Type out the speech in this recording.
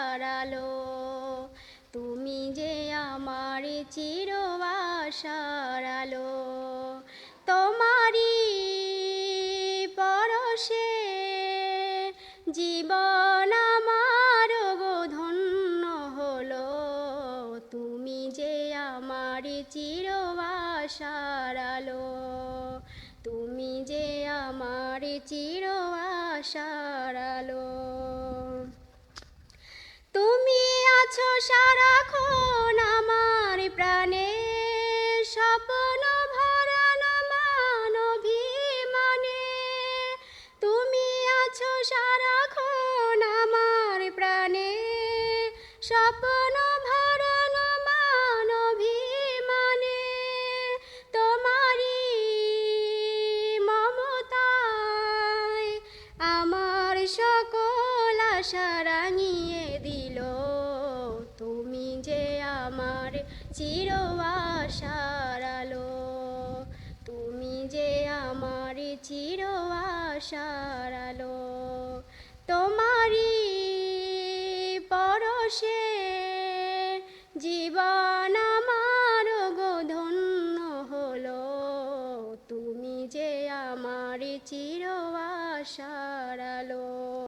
আশার আলো, তুমি যে আমার চির আশার আলো। তোমারই পরশে জীবন আমার গো ধন্য হলো, তুমি যে আমার চির আশার আলো, তুমি যে আমার চির আশার আলো। তুমি আছো সারাক্ষণ আমার প্রাণে, স্বপ্ন ভরান মান অভিমানে। তুমি আছো সারাক্ষণ আমার প্রাণে, স্বপ্ন ভরান মান অভিমানে। তোমারই মমতায় আমার সকল আশা রাঙিয়ে দিল, তুমি যে আমার চির আশার আলো, তুমি যে আমার চির আশার আলো। তোমারই পরশে জীবন